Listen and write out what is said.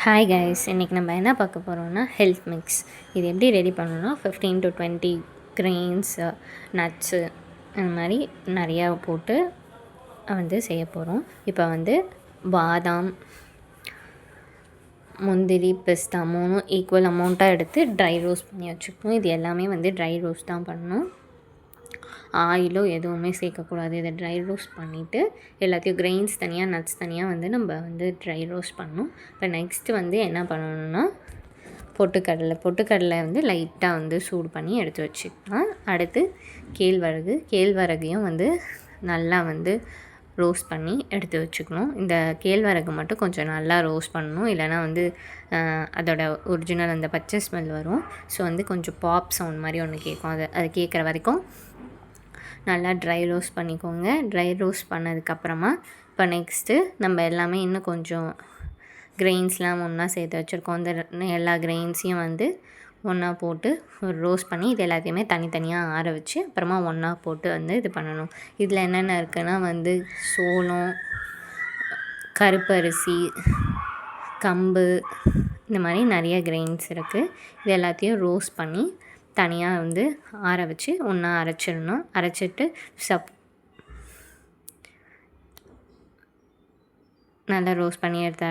Hi guys, இன்றைக்கி நம்ம என்ன பார்க்க போகிறோம்னா ஹெல்த் மிக்ஸ். இது எப்படி ரெடி பண்ணணும்னா 15 to 20 கிரெயின்ஸு, நட்ஸு அந்த மாதிரி நிறையா போட்டு செய்ய போகிறோம். இப்போ பாதாம், முந்திரி, பிஸ்தா 3 ஈக்குவல் அமௌண்ட்டாக எடுத்து ட்ரை ரோஸ்ட் பண்ணி வச்சுக்கணும். இது எல்லாமே ட்ரை ரோஸ்ட் தான் பண்ணணும். ஆயிலோ எதுவுமே சேர்க்கக்கூடாது. இதை ட்ரை ரோஸ்ட் பண்ணிவிட்டு எல்லாத்தையும் கிரெயின்ஸ் தனியாக, நட்ஸ் தனியாக நம்ம ட்ரை ரோஸ்ட் பண்ணணும். இப்போ நெக்ஸ்ட்டு என்ன பண்ணணுன்னா பொட்டுக்கடலை லைட்டாக சூடு பண்ணி எடுத்து வச்சுக்கலாம். அடுத்து கேழ்வரகையும் நல்லா ரோஸ்ட் பண்ணி எடுத்து வச்சுக்கணும். இந்த கேழ்வரகு மட்டும் கொஞ்சம் நல்லா ரோஸ்ட் பண்ணணும், இல்லைனா அதோட ஒரிஜினல் அந்த பச்சை ஸ்மெல் வரும். ஸோ கொஞ்சம் பாப் சவுண்ட் மாதிரி ஒன்று கேட்கும். அது கேட்குற வரைக்கும் நல்லா ட்ரை ரோஸ்ட் பண்ணிக்கோங்க. ட்ரை ரோஸ்ட் பண்ணதுக்கப்புறமா இப்போ நெக்ஸ்ட்டு நம்ம எல்லாமே இன்னும் கொஞ்சம் கிரெயின்ஸ்லாம் ஒன்றா சேர்த்து வச்சுருக்கோம். இந்த எல்லா கிரெயின்ஸையும் ஒன்றா போட்டு ரோஸ்ட் பண்ணி இது எல்லாத்தையுமே தனித்தனியாக ஆற வச்சு அப்புறமா ஒன்றா போட்டு இது பண்ணணும். இதில் என்னென்ன இருக்குன்னா சோளம், கருப்பரிசி, கம்பு, இந்த மாதிரி நிறைய கிரெயின்ஸ் இருக்குது. இது எல்லாத்தையும் ரோஸ்ட் பண்ணி தனியாக ஆற வச்சு ஒன்றா அரைச்சிடணும். அரைச்சிட்டு நல்லா ரோஸ்ட் பண்ணி எடுத்து